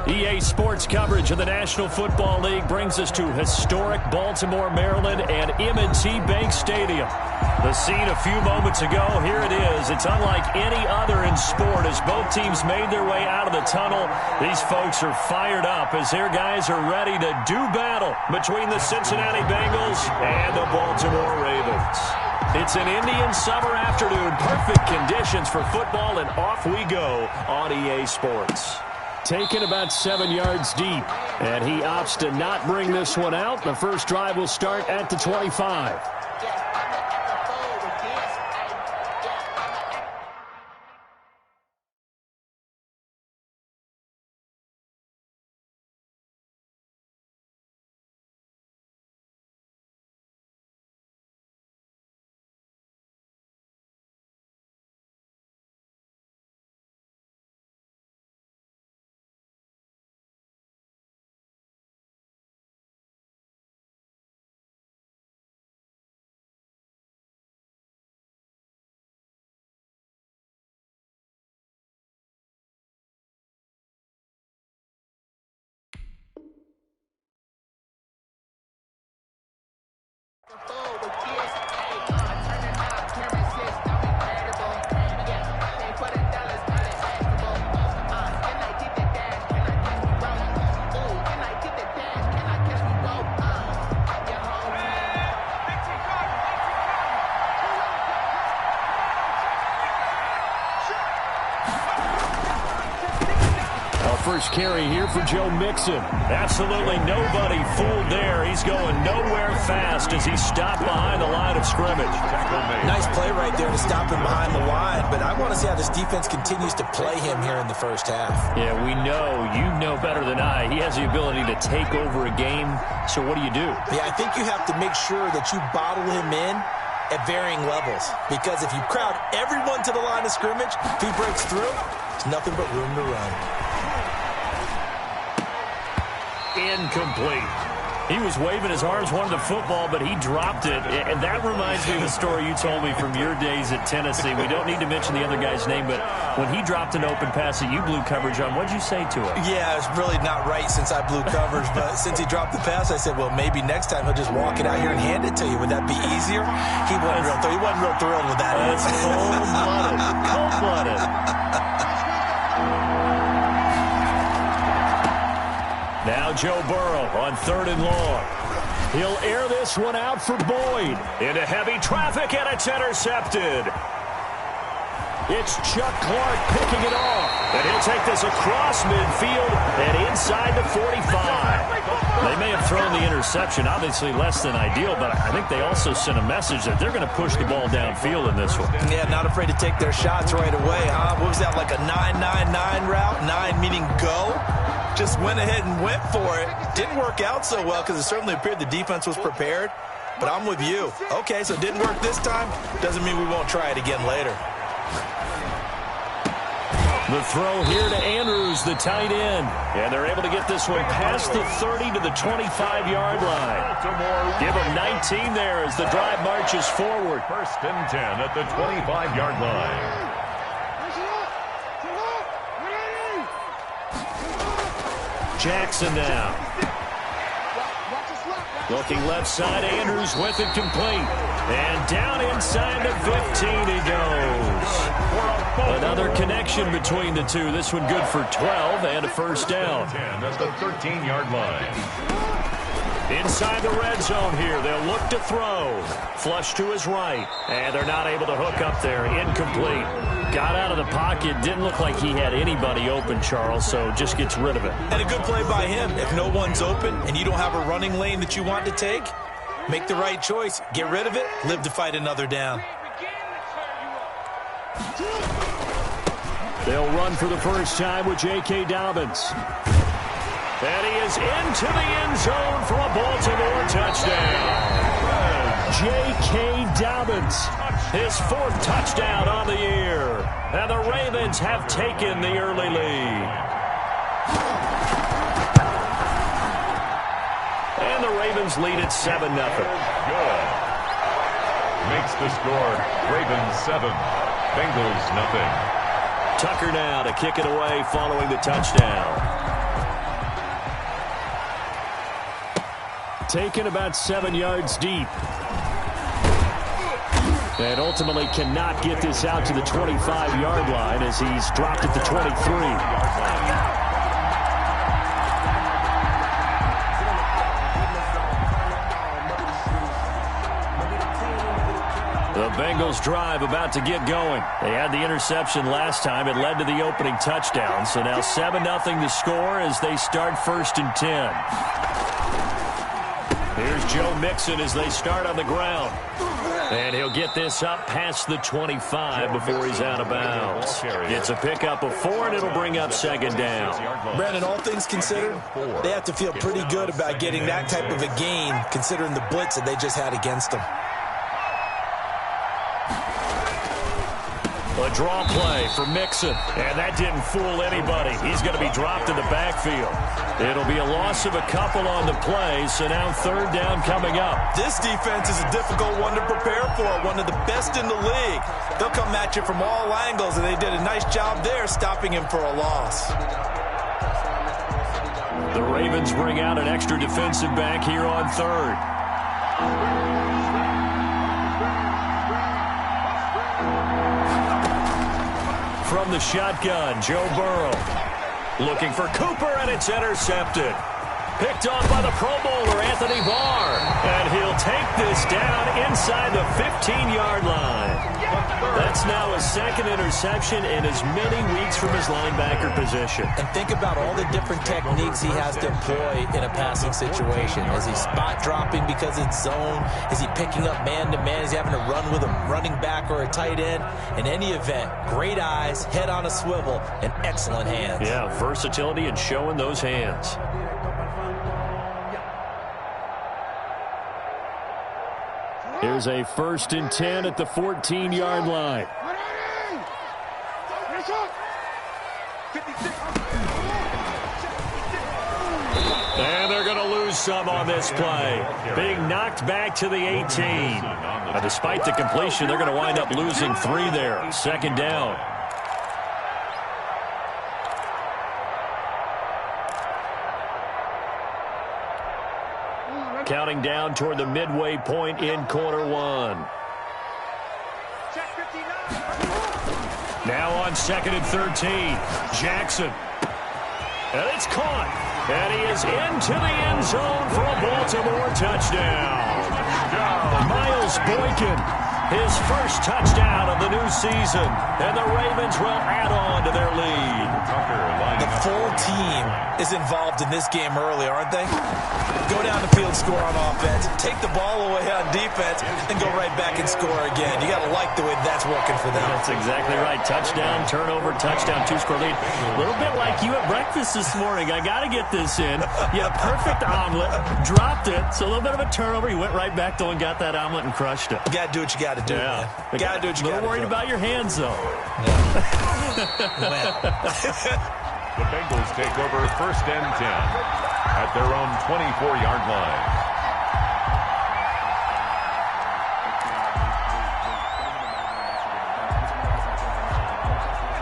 EA Sports coverage of the National Football League brings us to historic Baltimore, Maryland, and M&T Bank Stadium. The scene a few moments ago, here it is. It's unlike any other in sport as both teams made their way out of the tunnel. These folks are fired up as their guys are ready to do battle between the Cincinnati Bengals and the Baltimore Ravens. It's an Indian summer afternoon, perfect conditions for football, and off we go on EA Sports. Taken about 7 yards deep, and he opts to not bring this one out. The first drive will start at the 25. First carry here for Joe Mixon. Absolutely nobody fooled there. He's going nowhere fast as he stopped behind the line of scrimmage. Nice play right there to stop him behind the line, but I want to see how this defense continues to play him here in the first half. Yeah, we know. You know better than I. He has the ability to take over a game, so what do you do? Yeah, I think you have to make sure that you bottle him in at varying levels, because if you crowd everyone to the line of scrimmage, if he breaks through, there's nothing but room to run. Incomplete. He was waving his arms, wanted the football, but he dropped it. And that reminds me of the story you told me from your days at Tennessee. We don't need to mention the other guy's name, but when he dropped an open pass that you blew coverage on, what'd you say to him? Yeah, it's really not right since I blew coverage, but since he dropped the pass, I said, well, maybe next time he'll just walk it out here and hand it to you. Would that be easier? He wasn't real thrilled with that. That's cold-blooded. Cold-blooded. Now Joe Burrow on 3rd and long. He'll air this one out for Boyd. Into heavy traffic, and it's intercepted. It's Chuck Clark picking it off. And he'll take this across midfield and inside the 45. They may have thrown the interception, obviously less than ideal, but I think they also sent a message that they're going to push the ball downfield in this one. Yeah, not afraid to take their shots right away, huh? What was that, like a 9-9-9 route? 9 meaning go? Just went ahead and went for it. Didn't work out so well because it certainly appeared the defense was prepared. But I'm with you. Okay, so it didn't work this time. Doesn't mean we won't try it again later. The throw here to Andrews, the tight end. And they're able to get this one past the 30 to the 25-yard line. Give them 19 there as the drive marches forward. 1st and 10 at the 25-yard line. Jackson now. Looking left side, Andrews with it complete. And down inside the 15 he goes. Another connection between the two. This one good for 12 and a first down. 10 at the 13-yard line. Inside the red zone here. They'll look to throw. Flush to his right. And they're not able to hook up there. Incomplete. Got out of the pocket. Didn't look like he had anybody open, Charles, so just gets rid of it. And a good play by him. If no one's open and you don't have a running lane that you want to take, make the right choice. Get rid of it. Live to fight another down. They'll run for the first time with J.K. Dobbins. And he is into the end zone for a Baltimore touchdown. J.K. Dobbins, his 4th touchdown on the year. And the Ravens have taken the early lead. And the Ravens lead at 7-0. Good. Makes the score Ravens 7, Bengals 0. Tucker now to kick it away following the touchdown. taken about 7 yards deep. And ultimately cannot get this out to the 25-yard line as he's dropped at the 23. The Bengals drive about to get going. They had the interception last time. It led to the opening touchdown. So now 7-0 the score as they start 1st and 10. Here's Joe Mixon as they start on the ground. And he'll get this up past the 25 before he's out of bounds. It's a pickup of 4, and it'll bring up 2nd down. Brandon, all things considered, they have to feel pretty good about getting that type of a gain considering the blitz that they just had against them. A draw play for Mixon, and that didn't fool anybody. He's going to be dropped in the backfield. It'll be a loss of a couple on the play, so now 3rd down coming up. This defense is a difficult one to prepare for, one of the best in the league. They'll come at you from all angles, and they did a nice job there stopping him for a loss. The Ravens bring out an extra defensive back here on 3rd. From the shotgun, Joe Burrow looking for Cooper, and it's intercepted. Picked off by the Pro Bowler, Anthony Barr. And he'll take this down inside the 15-yard line. That's now his 2nd interception in as many weeks from his linebacker position. And think about all the different techniques he has to employ in a passing situation. Is he spot dropping because it's zone? Is he picking up man-to-man? Is he having to run with a running back or a tight end? In any event, great eyes, head on a swivel, and excellent hands. Yeah, versatility and showing those hands. Here's a 1st and 10 at the 14-yard line. And they're going to lose some on this play. Being knocked back to the 18. Now, despite the completion, they're going to wind up losing 3 there. 2nd down. Counting down toward the midway point in quarter 1. Now on 2nd and 13. Jackson. And it's caught. And he is into the end zone for a Baltimore touchdown. Miles Boykin, his first touchdown of the new season. And the Ravens will add on to their lead. The full team is involved in this game early, aren't they? Go down the field, score on offense, take the ball away on defense, and go right back and score again. You got to like the way that's working for them. That's exactly right. Touchdown, turnover, touchdown, 2-score lead. A little bit like you at breakfast this morning. I got to get this in. You had a perfect omelet, dropped it, so a little bit of a turnover. You went right back, though, and got that omelet and crushed it. You got to do what you got to do, man. You got to do what you got to do. A little worried about your hands, though. The Bengals take over 1st and 10 at their own 24-yard line.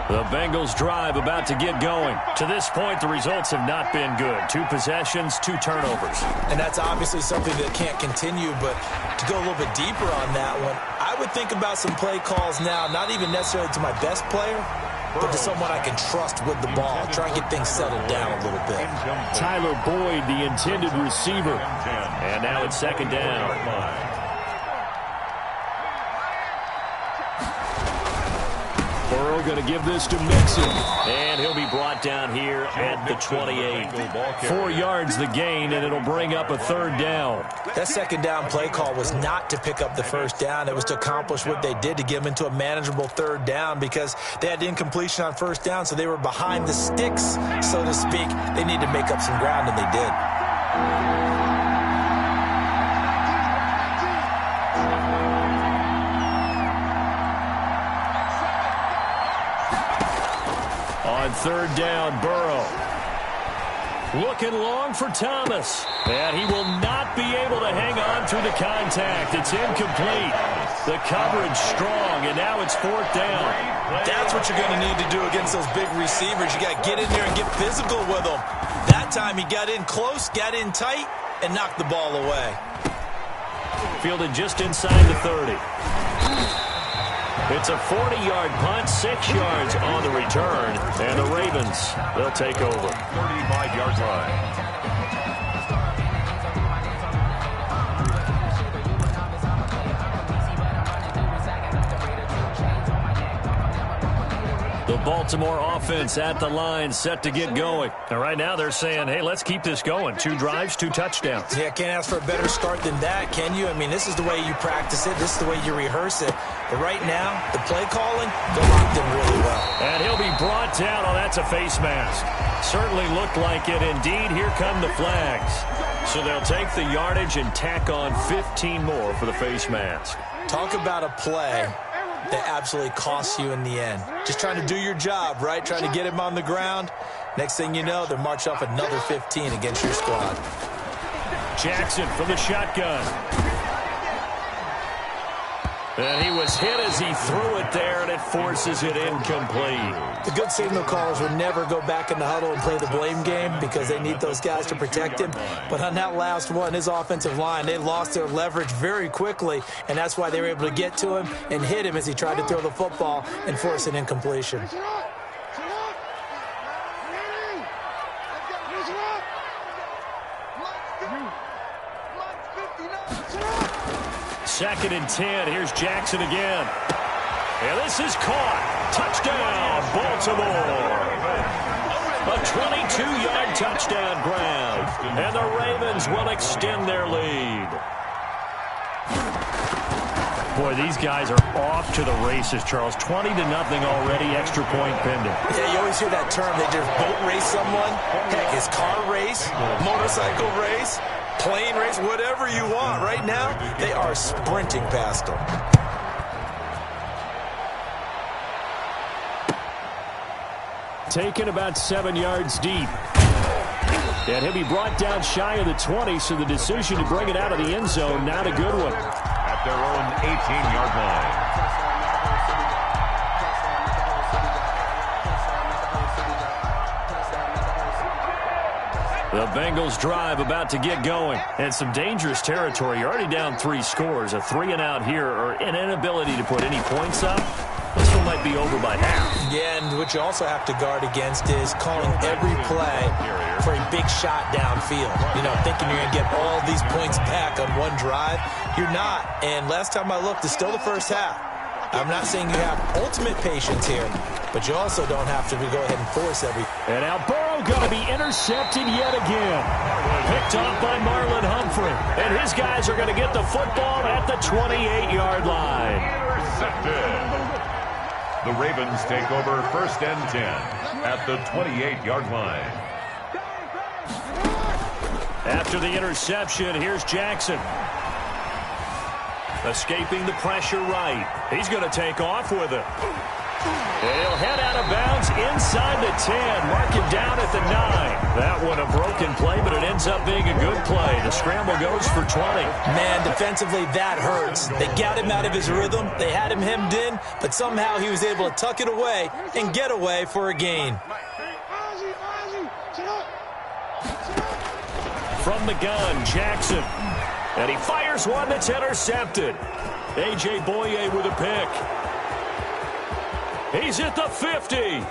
The Bengals drive about to get going. To this point, the results have not been good. 2 possessions, 2 turnovers. And that's obviously something that can't continue, but to go a little bit deeper on that one, I would think about some play calls now, not even necessarily to my best player, but to someone I can trust with the ball. Try and get things settled down a little bit. Tyler Boyd, the intended receiver. And now it's 2nd down. Burrow going to give this to Mixon. And he'll be brought down here at the 28. 4 yards the gain, and it'll bring up a 3rd down. That 2nd down play call was not to pick up the 1st down. It was to accomplish what they did, to get them into a manageable 3rd down, because they had incompletion on 1st down, so they were behind the sticks, so to speak. They need to make up some ground, and they did. On 3rd down, Burrow. Looking long for Thomas. And he will not be able to hang on through the contact. It's incomplete. The coverage strong, and now it's 4th down. That's what you're going to need to do against those big receivers. You got to get in there and get physical with them. That time he got in close, got in tight, and knock the ball away. Fielded just inside the 30. It's a 40-yard punt, 6 yards on the return, and the Ravens, they'll take over. 35-yard line. The Baltimore offense at the line, set to get going. And right now they're saying, hey, let's keep this going. 2 drives, 2 touchdowns. Yeah, can't ask for a better start than that, can you? I mean, this is the way you practice it. This is the way you rehearse it. But right now, the play calling, they're locked in really well. And he'll be brought down. Oh, that's a face mask. Certainly looked like it. Indeed, here come the flags. So they'll take the yardage and tack on 15 more for the face mask. Talk about a play that absolutely costs you in the end. Just trying to do your job, right? Trying to get him on the ground. Next thing you know, they're march off another 15 against your squad. Jackson from the shotgun. And he was hit as he threw it there, and it forces it incomplete. The good signal callers would never go back in the huddle and play the blame game because they need those guys to protect him. But on that last one, his offensive line, they lost their leverage very quickly, and that's why they were able to get to him and hit him as he tried to throw the football and force an incompletion. Second and 10. Here's Jackson again. And this is caught. Touchdown, Baltimore. A 22-yard touchdown grab. And the Ravens will extend their lead. Boy, these guys are off to the races, Charles. 20-0 already, extra point pending. Yeah, you always hear that term. They just boat race someone. Heck, it's car race, motorcycle race, plane race, whatever you want. Right now, they are sprinting past them. Taken about 7 yards deep. And he'll be brought down shy of the 20, so the decision to bring it out of the end zone, not a good one. At their own 18-yard line. The Bengals drive about to get going. And some dangerous territory. You're already down 3 scores. A 3-and-out here, or an inability to put any points up. This one might be over by half. Yeah, and what you also have to guard against is calling every play for a big shot downfield. You know, thinking you're going to get all these points back on one drive. You're not. And last time I looked, it's still the first half. I'm not saying you have ultimate patience here, but you also don't have to go ahead and force everything. And now Burrow going to be intercepted yet again. Picked off by Marlon Humphrey. And his guys are going to get the football at the 28-yard line. Intercepted. The Ravens take over 1st and 10 at the 28-yard line. After the interception, here's Jackson. Escaping the pressure right. He's going to take off with it. And he'll head out of bounds inside the 10. Mark him down at the 9. That one a broken play, but it ends up being a good play. The scramble goes for 20. Man, defensively, that hurts. They got him out of his rhythm. They had him hemmed in, but somehow he was able to tuck it away and get away for a gain. From the gun, Jackson. And he fires one that's intercepted. A.J. Boye with a pick. He's at the 50.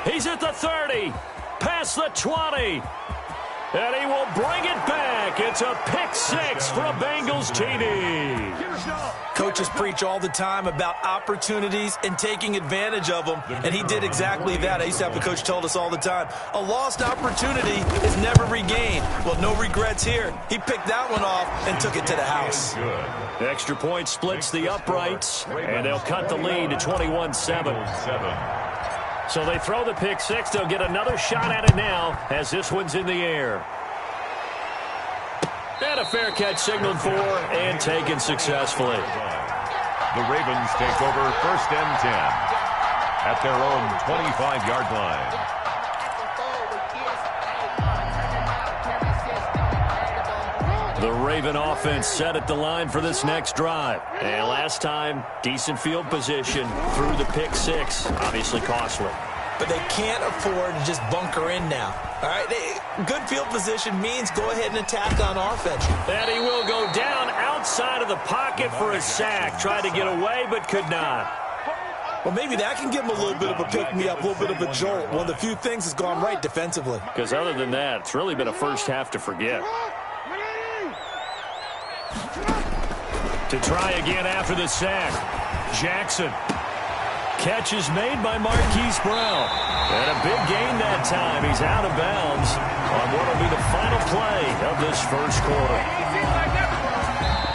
He's at the 30. Past the 20. And he will bring it back. It's a pick 6 for a Bengals TD. Coaches preach all the time about opportunities and taking advantage of them, and he did exactly that. I used to have a coach told us all the time, a lost opportunity is never regained. Well, no regrets here. He picked that one off and took it to the house. The extra point splits the uprights, and they'll cut the lead to 21-7. So they throw the pick 6. They'll get another shot at it now as this one's in the air. And a fair catch signaled for and taken successfully. The Ravens take over 1st and 10 at their own 25-yard line. The Raven offense set at the line for this next drive. And last time, decent field position through the pick 6. Obviously costly. but they can't afford to just bunker in now. All right, good field position means go ahead and attack on offense. And he will go down outside of the pocket for a sack. Tried to get away, but could not. Well, maybe that can give him a little bit of a pick-me-up, a little bit of a jolt. One of the few things that's gone right defensively. Because other than that, it's really been a first half to forget. To try again after the sack. Jackson. Catch is made by Marquise Brown. And a big gain that time. He's out of bounds on what will be the final play of this first quarter.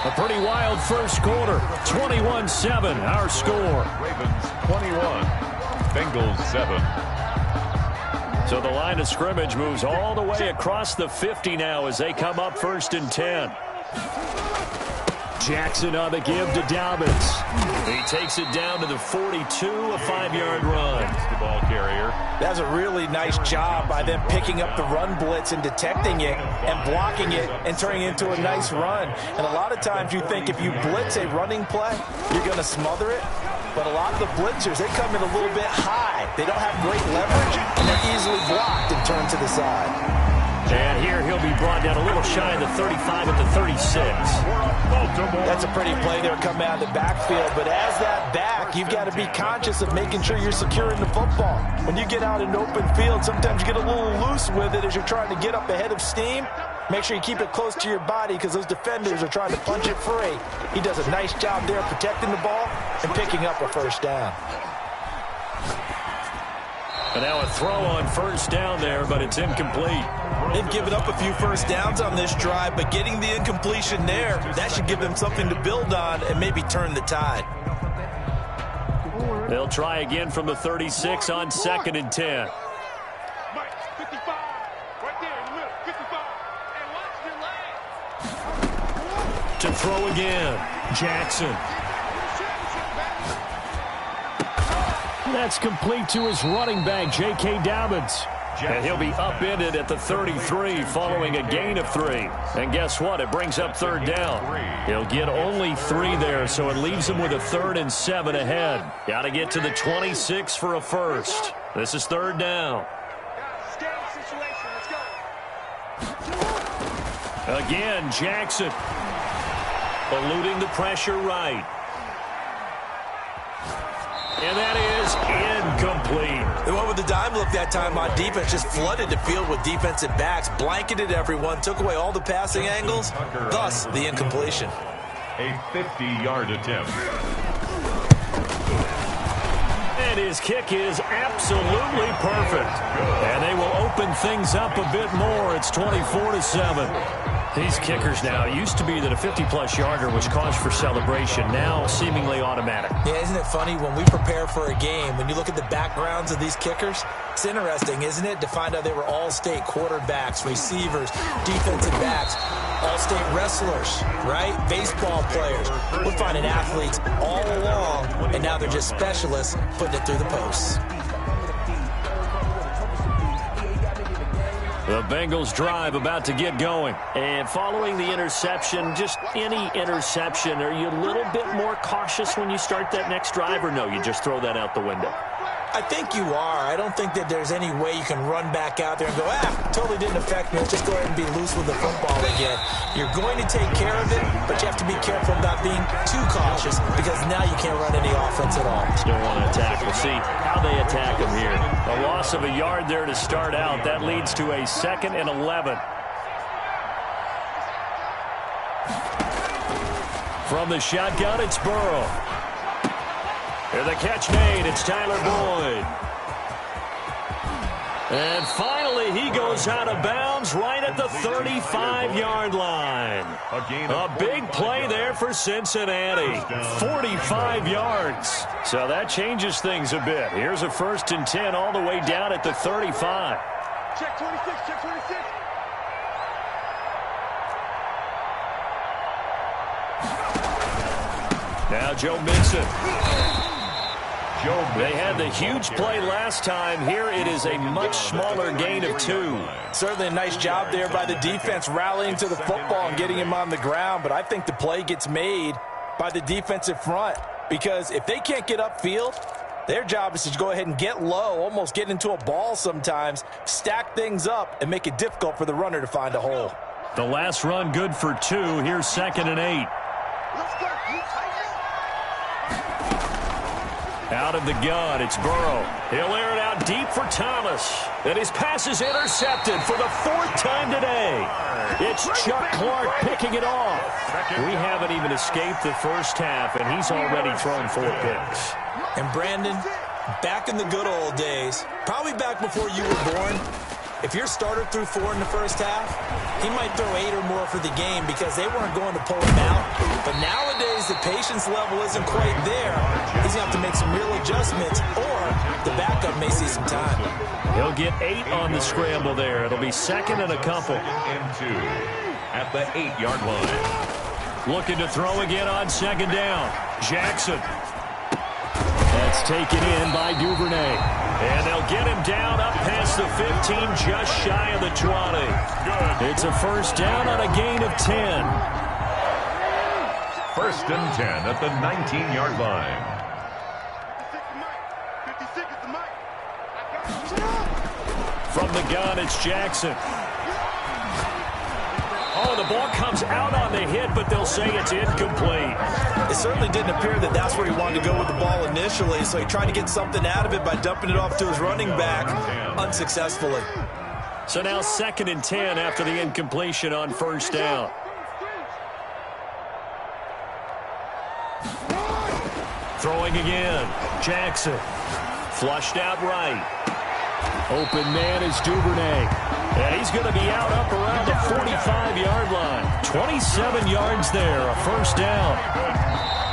A pretty wild first quarter. 21-7, our score. Ravens 21, Bengals 7. So the line of scrimmage moves all the way across the 50 now as they come up 1st and 10. Jackson on the give to Dobbins. He takes it down to the 42, a 5-yard run. The ball carrier. That's a really nice job by them picking up the run blitz and detecting it and blocking it and turning it into a nice run. And a lot of times you think if you blitz a running play, you're going to smother it. But a lot of the blitzers, they come in a little bit high. They don't have great leverage, and they're easily blocked and turned to the side. And here he'll be brought down a little shy of the 35 at the 36. That's a pretty play there coming out of the backfield. But as that back, you've got to be conscious of making sure you're securing the football. When you get out in open field, sometimes you get a little loose with it as you're trying to get up ahead of steam. Make sure you keep it close to your body because those defenders are trying to punch it free. He does a nice job there protecting the ball and picking up a first down. And now a throw on 1st down there, but it's incomplete. They've given up a few first downs on this drive, but getting the incompletion there, that should give them something to build on and maybe turn the tide. They'll try again from the 36 on 2nd and 10. To throw again, Jackson. That's complete to his running back, J.K. Dobbins. And he'll be upended at the 33 following a gain of 3. And guess what? It brings up 3rd down. He'll get only 3 there, so it leaves him with a 3rd and 7 ahead. Got to get to the 26 for a first. This is 3rd down. Again, Jackson. Eluding the pressure right. And that is incomplete. They went with the dime look that time on defense, just flooded the field with defensive backs, blanketed everyone, took away all the passing angles, thus the incompletion. A 50-yard attempt. And his kick is absolutely perfect. And they will open things up a bit more. It's 24-7. These kickers now, it used to be that a 50-plus yarder was cause for celebration, now seemingly automatic. Yeah, isn't it funny when we prepare for a game, when you look at the backgrounds of these kickers, it's interesting, isn't it, to find out they were all-state quarterbacks, receivers, defensive backs, all-state wrestlers, right? Baseball players. We're finding athletes all along, and now they're just specialists putting it through the posts. The Bengals drive about to get going. And following the interception, just any interception, are you a little bit more cautious when you start that next drive, or no, you just throw that out the window? I think you are. I don't think that there's any way you can run back out there and go, totally didn't affect me. Let's just go ahead and be loose with the football again. You're going to take care of it, but you have to be careful about being too cautious because now you can't run any offense at all. Still want to attack. We'll see how they attack him here. A loss of a yard there to start out. That leads to a 2nd and 11. From the shotgun, it's Burrow. And the catch made. It's Tyler Boyd. And finally, he goes out of bounds right at the 35-yard line. A big play there for Cincinnati. 45 yards. So that changes things a bit. Here's a 1st and 10 all the way down at the 35. Check 26, check 26. Now Joe Mixon. They had the huge play last time. Here it is a much smaller gain of 2. Certainly a nice job there by the defense rallying to the football and getting him on the ground, but I think the play gets made by the defensive front because if they can't get upfield, Their job is to go ahead and get low, almost get into a ball sometimes, stack things up, and make it difficult for the runner to find a hole. The last run good for 2. Here's 2nd and 8. Out of the gun, it's Burrow. He'll air it out deep for Thomas. And his pass is intercepted for the 4th time today. It's Chuck Clark picking it off. We haven't even escaped the first half, and he's already thrown 4 picks. And Brandon, back in the good old days, probably back before you were born, if your starter threw 4 in the first half, he might throw 8 or more for the game because they weren't going to pull him out. But nowadays, the patience level isn't quite there. He's going to have to make some real adjustments, or the backup may see some time. He'll get 8 on the scramble there. It'll be 2nd and a couple. And 2 at the 8-yard line. Looking to throw again on 2nd down. Jackson. That's taken in by Duvernay. And they'll get him down up past the 15, just shy of the 20. Good. It's a first down on a gain of 10. 1st and 10 at the 19-yard line. 56 is the mic. From the gun, it's Jackson. Oh, the ball comes out on the hit, but they'll say it's incomplete. It certainly didn't appear that that's where he wanted to go with the ball initially, so he tried to get something out of it by dumping it off to his running back unsuccessfully. So now 2nd and 10 after the incompletion on 1st down. Throwing again. Jackson. Flushed out right. Open man is Duvernay. And he's going to be out up around the 45-yard line. 27 yards there, a first down.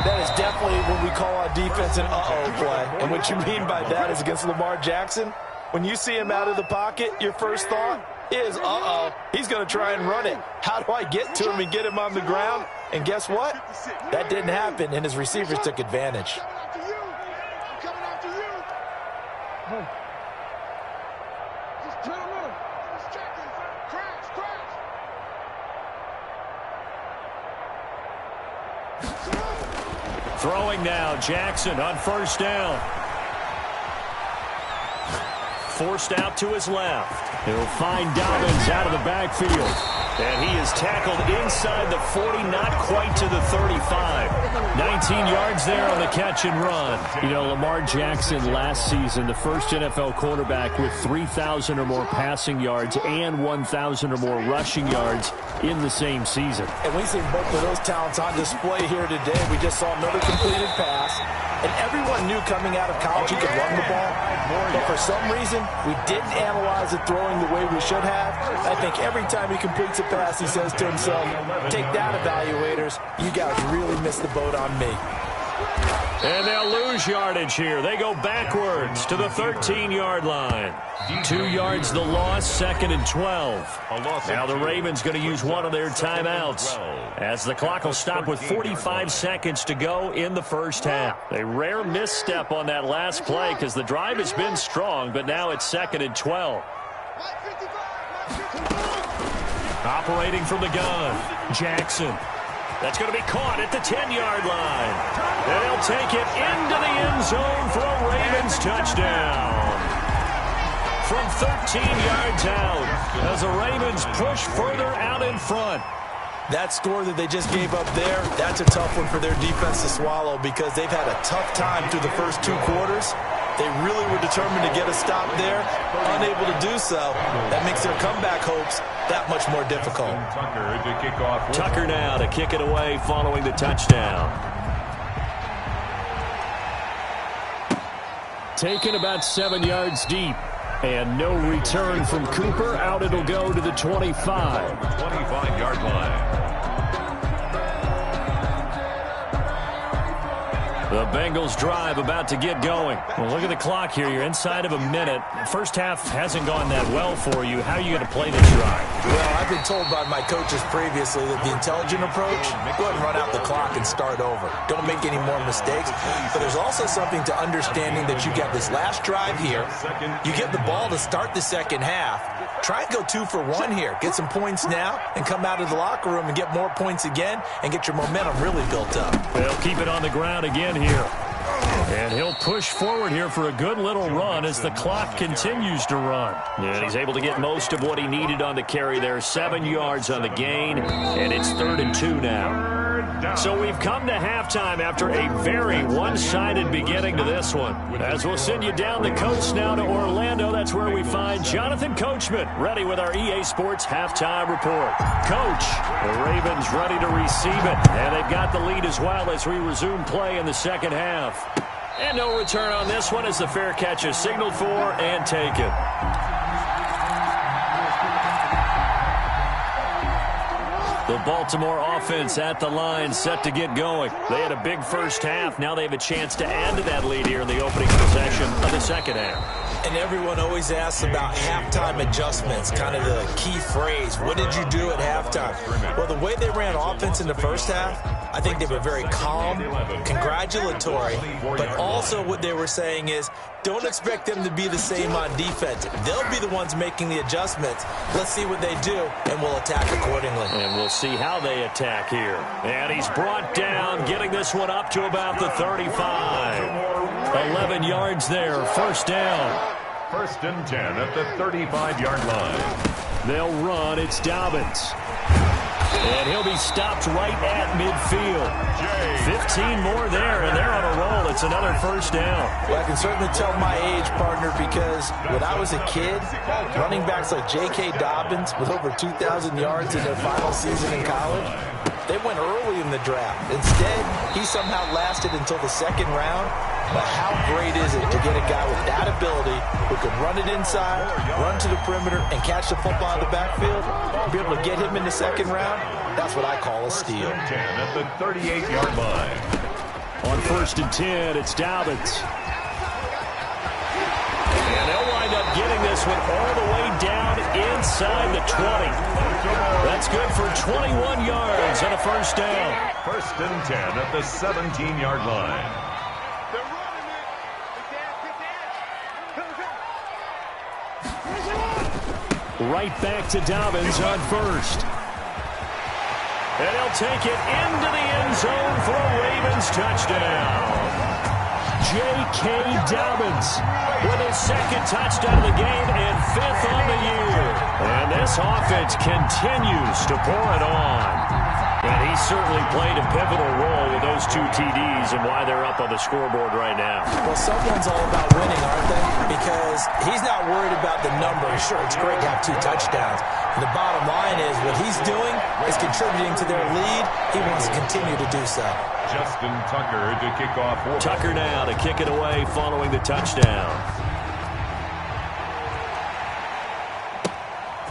That is definitely what we call on defense an uh-oh play. And what you mean by that is against Lamar Jackson, when you see him out of the pocket, your first thought is, uh-oh, he's going to try and run it. How do I get to him and get him on the ground? And guess what? That didn't happen, and his receivers took advantage. Throwing now, Jackson on 1st down. Forced out to his left. He'll find Dobbins out of the backfield. And he is tackled inside the 40, not quite to the 35. 19 yards there on the catch and run. You know, Lamar Jackson last season, the first NFL quarterback with 3,000 or more passing yards and 1,000 or more rushing yards in the same season. And we've seen both of those talents on display here today. We just saw another completed pass. And everyone knew coming out of college he could run the ball. But for some reason, we didn't analyze it throwing the way we should have. I think every time he completes a pass, he says to himself, take that, evaluators. You guys really missed the boat on me. And they'll lose yardage here. They go backwards to the 13-yard line. 2 yards the loss, 2nd and 12. Now the Ravens going to use one of their timeouts as the clock will stop with 45 seconds to go in the first half. A rare misstep on that last play because the drive has been strong, but now it's 2nd and 12. Operating from the gun, Jackson. That's going to be caught at the 10-yard line. They'll take it into the end zone for a Ravens touchdown. From 13 yards out as the Ravens push further out in front. That score that they just gave up there, that's a tough one for their defense to swallow because they've had a tough time through the first 2 quarters. They really were determined to get a stop there, unable to do so. That makes their comeback hopes that much more difficult. Tucker now to kick it away following the touchdown. Taken about 7 yards deep. And no return from Cooper. Out it'll go to the 25. 25-yard line. The Bengals drive about to get going. Well, look at the clock here. You're inside of a minute. First half hasn't gone that well for you. How are you going to play this drive? Well, I've been told by my coaches previously that the intelligent approach, go ahead and run out the clock and start over. Don't make any more mistakes. But there's also something to understanding that you get this last drive here. You get the ball to start the second half. Try and go 2 for 1 here. Get some points now and come out of the locker room and get more points again and get your momentum really built up. They'll keep it on the ground again here. And he'll push forward here for a good little run as the clock continues to run. And he's able to get most of what he needed on the carry there. 7 yards on the gain, and it's 3rd and 2 now. So we've come to halftime after a very one-sided beginning to this one. As we'll send you down the coast now to Orlando, that's where we find Jonathan Coachman ready with our EA Sports halftime report. Coach, the Ravens ready to receive it, and they've got the lead as well as we resume play in the second half. And no return on this one as the fair catch is signaled for and taken. The Baltimore offense at the line, set to get going. They had a big first half. Now they have a chance to add to that lead here in the opening possession of the second half. And everyone always asks about halftime adjustments, kind of the key phrase. What did you do at halftime? Well, the way they ran offense in the first half, I think they were very calm, congratulatory, but also what they were saying is, don't expect them to be the same on defense. They'll be the ones making the adjustments. Let's see what they do, and we'll attack accordingly. And we'll see how they attack here. And he's brought down, getting this one up to about the 35. 11 yards there, 1st down. 1st and 10 at the 35-yard line. They'll run. It's Dobbins. And he'll be stopped right at midfield. 15 more there, and they're on a roll. It's another 1st down. Well, I can certainly tell my age, partner, because when I was a kid, running backs like J.K. Dobbins with over 2,000 yards in their final season in college, they went early in the draft. Instead, he somehow lasted until the 2nd round. But how great is it to get a guy with that ability who can run it inside, run to the perimeter, and catch the football in the backfield? Be able to get him in the 2nd round? That's what I call a steal. 10 at the 38-yard line. On 1st and 10, it's Dobbins. And they'll wind up getting this one all the way down inside the 20. That's good for 21 yards on a 1st down. 1st and 10 at the 17-yard line. Right back to Dobbins on 1st. And he'll take it into the end zone for a Ravens touchdown. J.K. Dobbins with his 2nd touchdown of the game and 5th on the year. And this offense continues to pour it on. And he certainly played a pivotal role with those 2 TDs and why they're up on the scoreboard right now. Well, someone's all about winning, aren't they? Because he's not worried about the numbers. Sure, it's great to have 2 touchdowns. And the bottom line is what he's doing is contributing to their lead. He wants to continue to do so. Justin Tucker to kick off. Tucker now to kick it away following the touchdown.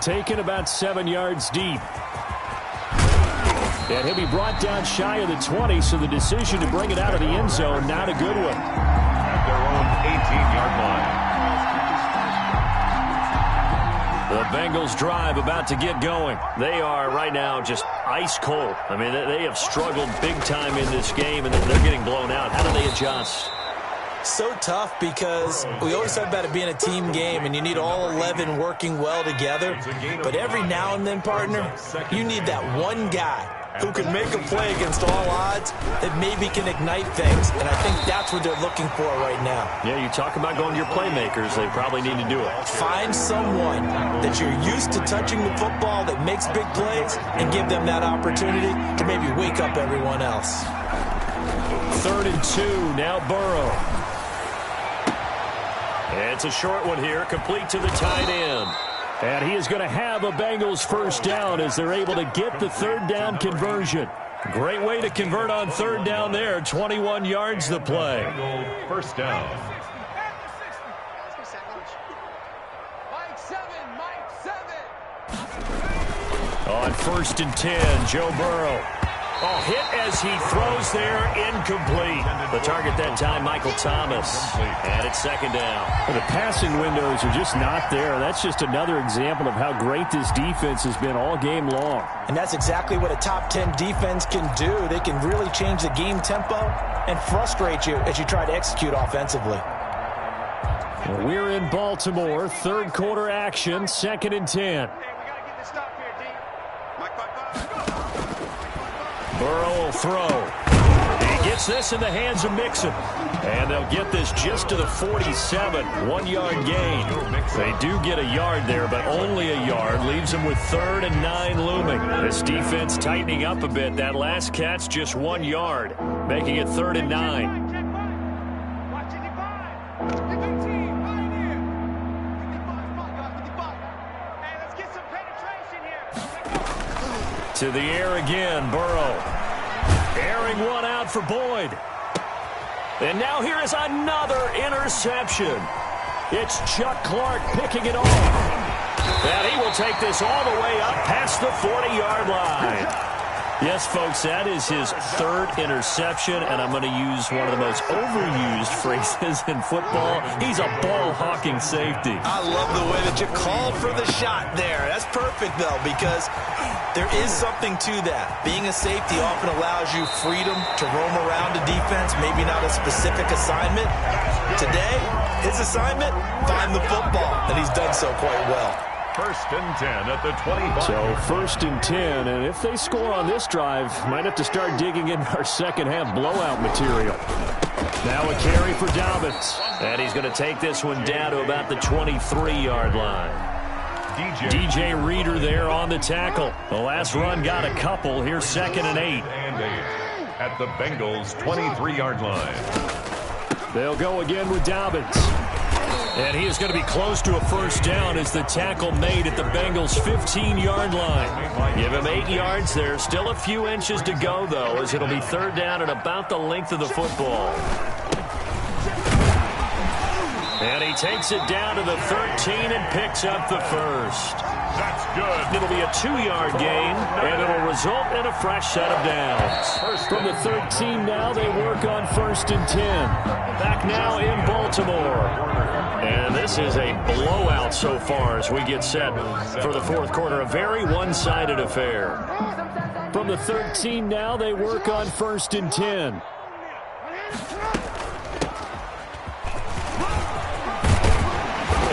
Taken about 7 yards deep. And he'll be brought down shy of the 20, so the decision to bring it out of the end zone, not a good one. At their own 18-yard line. The Bengals drive about to get going. They are right now just ice cold. I mean, they have struggled big time in this game, and they're getting blown out. How do they adjust? So tough because we always talk about it being a team game and you need all 11 working well together. But every now and then, partner, you need that one guy who can make a play against all odds that maybe can ignite things. And I think that's what they're looking for right now. Yeah, you talk about going to your playmakers. They probably need to do it. Find someone that you're used to touching the football that makes big plays and give them that opportunity to maybe wake up everyone else. 3rd and 2, now Burrow. It's a short one here, complete to the tight end. And he is going to have a Bengals 1st down as they're able to get the 3rd down conversion. Great way to convert on 3rd down there. 21 yards the play. 1st down. On 1st and 10, Joe Burrow. Oh, hit as he throws there, incomplete. The target that time, Michael Thomas. And it's 2nd down. Well, the passing windows are just not there. That's just another example of how great this defense has been all game long. And that's exactly what a top 10 defense can do. They can really change the game tempo and frustrate you as you try to execute offensively. Well, we're in Baltimore, 3rd quarter action, 2nd and 10. Burrow will throw. He gets this in the hands of Mixon. And they'll get this just to the 47. 1-yard gain. They do get a yard there, but only a yard. Leaves them with 3rd and 9 looming. This defense tightening up a bit. That last catch just 1 yard, making it 3rd and 9. To the air again, Burrow. Airing one out for Boyd. And now here is another interception. It's Chuck Clark picking it off. And he will take this all the way up past the 40-yard line. Yes, folks, that is his 3rd interception, and I'm going to use one of the most overused phrases in football. He's a ball-hawking safety. I love the way that you called for the shot there. That's perfect, though, because there is something to that. Being a safety often allows you freedom to roam around a defense, maybe not a specific assignment. Today, his assignment, find the football, and he's done so quite well. 1st and 10 at the 25. So 1st and 10, and if they score on this drive, might have to start digging in our second-half blowout material. Now a carry for Dobbins. And he's going to take this one down to about the 23-yard line. DJ Reader there on the tackle. The last run got a couple. Here's 2nd and 8. At the Bengals' 23-yard line. They'll go again with Dobbins. And he is going to be close to a 1st down as the tackle made at the Bengals' 15-yard line. Give him 8 yards there. Still a few inches to go, though, as it'll be 3rd down and about the length of the football. And he takes it down to the 13 and picks up the 1st. That's good. It'll be a 2-yard gain, and it'll result in a fresh set of downs. From the 13 now, they work on 1st and 10. Back now in Baltimore. And this is a blowout so far as we get set for the 4th quarter. A very one-sided affair. From the 13 now, they work on 1st and 10.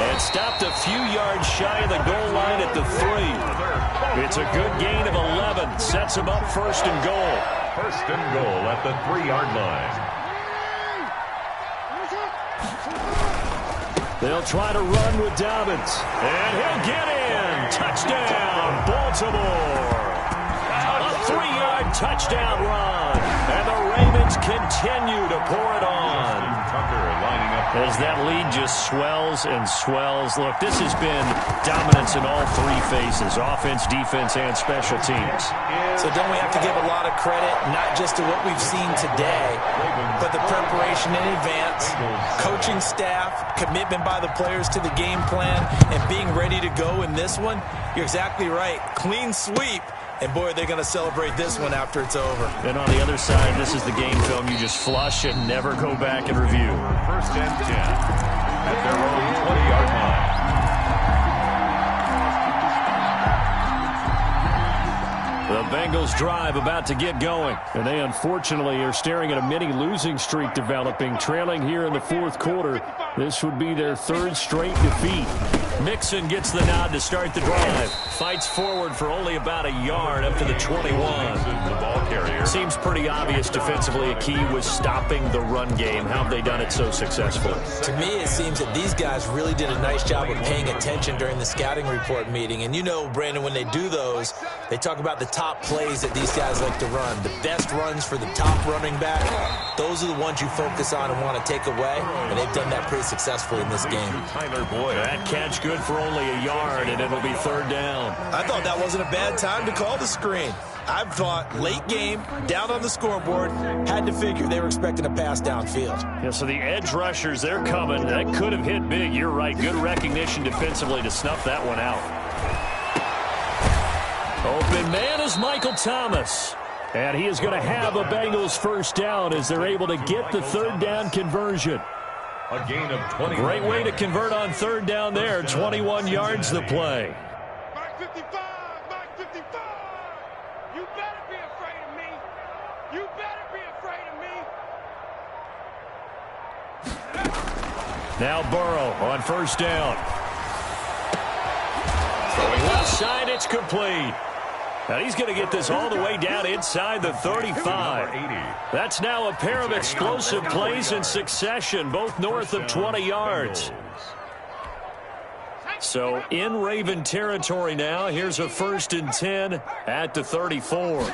And stopped a few yards shy of the goal line at the 3. It's a good gain of 11. Sets them up 1st and goal. 1st and goal at the 3-yard line. They'll try to run with Dobbins. And he'll get in. Touchdown, Baltimore. A 3-yard touchdown run. And the Ravens continue to pour it on. As that lead just swells and swells. Look, this has been dominance in all 3 phases. Offense, defense, and special teams. So don't we have to give a lot of credit, not just to what we've seen today, but the preparation in advance, coaching staff, commitment by the players to the game plan, and being ready to go in this one? You're exactly right. Clean sweep. And, boy, they're going to celebrate this one after it's over. And on the other side, this is the game film you just flush and never go back and review. 1st and 10 at their own 20-yard line. The Bengals drive about to get going. And they unfortunately are staring at a mini losing streak developing, trailing here in the 4th quarter. This would be their 3rd straight defeat. Mixon gets the nod to start the drive. Fights forward for only about a yard up to the 21. The ball carrier. Seems pretty obvious defensively a key was stopping the run game. How have they done it so successfully? To me, it seems that these guys really did a nice job of paying attention during the scouting report meeting. And you know, Brandon, when they do those, they talk about the top plays that these guys like to run. The best runs for the top running back, those are the ones you focus on and want to take away. And they've done that pretty successfully in this game. Tyler Boyd. That catch good for only a yard, and it'll be 3rd down. I thought that wasn't a bad time to call the screen. I thought late game, down on the scoreboard, had to figure they were expecting a pass downfield. Yeah, so the edge rushers, they're coming. That could have hit big. You're right. Good recognition defensively to snuff that one out. Open man is Michael Thomas. And he is going to have a Bengals 1st down as they're able to get the 3rd down conversion. A gain of 20. Great way to convert on 3rd down there. 21 yards the play. Mike 55, Mike 55. You better be afraid of me. You better be afraid of me. Now Burrow on 1st down. Throwing left side, it's complete. And he's going to get this all the way down inside the 35. That's now a pair of explosive plays in succession, both north of 20 yards. So in Raven territory now. Here's a 1st and 10 at the 34.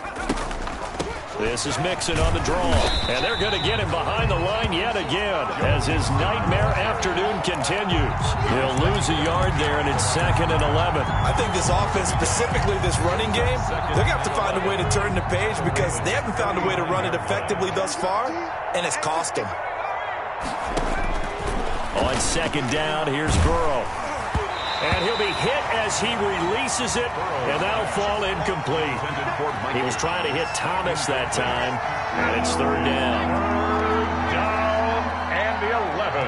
This is Mixon on the draw. And they're going to get him behind the line yet again as his nightmare afternoon continues. He'll lose a yard there, and it's 2nd and 11. I think this offense, specifically this running game, they're going to have to find a way to turn the page because they haven't found a way to run it effectively thus far, and it's cost them. On 2nd down, here's Burrow. And he'll be hit as he releases it, and that'll fall incomplete. He was trying to hit Thomas that time, and it's 3rd down. Down and the 11.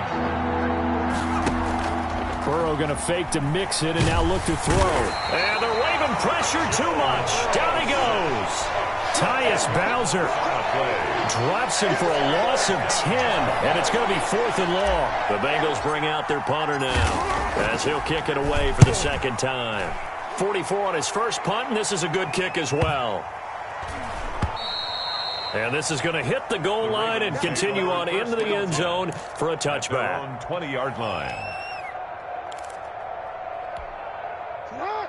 Burrow going to fake to mix it and now look to throw. And the Raven pressure too much. Down he goes. Tyus Bowser drops him for a loss of 10, and it's going to be 4th and long. The Bengals bring out their punter now as he'll kick it away for the 2nd time. 44 on his first punt, and this is a good kick as well. And this is going to hit the goal line and continue on into the end zone for a touchback. On 20-yard line.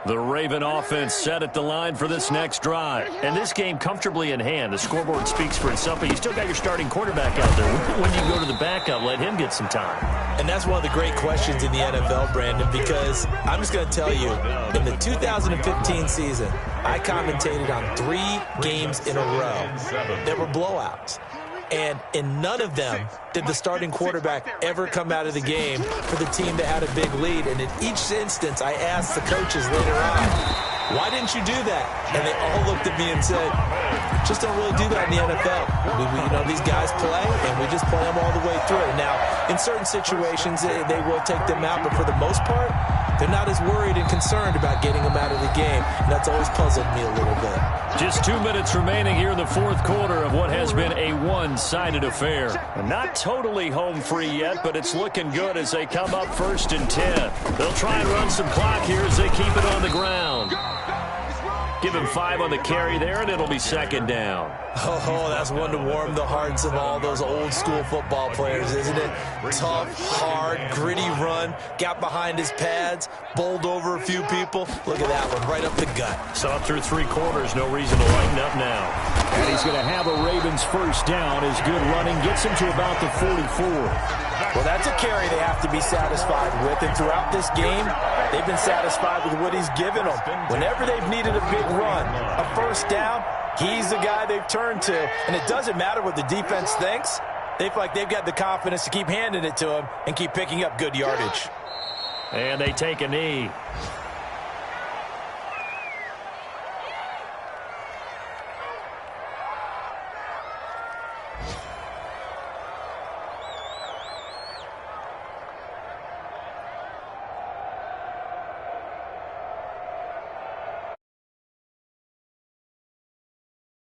The Raven offense set at the line for this next drive. And this game comfortably in hand. The scoreboard speaks for itself, but you still got your starting quarterback out there. When you go to the backup, let him get some time. And that's one of the great questions in the NFL, Brandon, because I'm just going to tell you, in the 2015 season, I commentated on 3 games in a row. There were blowouts. And in none of them did the starting quarterback ever come out of the game for the team that had a big lead. And in each instance, I asked the coaches later on, why didn't you do that? And they all looked at me and said, just don't really do that in the NFL. You know, these guys play, and we just play them all the way through. Now, in certain situations, they will take them out, but for the most part, they're not as worried and concerned about getting them out of the game. And that's always puzzled me a little bit. Just 2 minutes remaining here in the 4th quarter of what has been a one-sided affair. Not totally home free yet, but it's looking good as they come up 1st and 10. They'll try and run some clock here as they keep it on the ground. Give him 5 on the carry there, and it'll be 2nd down. Oh, that's one to warm the hearts of all those old-school football players, isn't it? Tough, hard, gritty run, got behind his pads, bowled over a few people. Look at that one, right up the gut. Saw through 3 quarters, no reason to lighten up now. And he's going to have a Ravens 1st down. His good running gets him to about the 44. Well, that's a carry they have to be satisfied with. And throughout this game, they've been satisfied with what he's given them. Whenever they've needed a big run, a 1st down, he's the guy they've turned to. And it doesn't matter what the defense thinks. They feel like they've got the confidence to keep handing it to him and keep picking up good yardage. And they take a knee.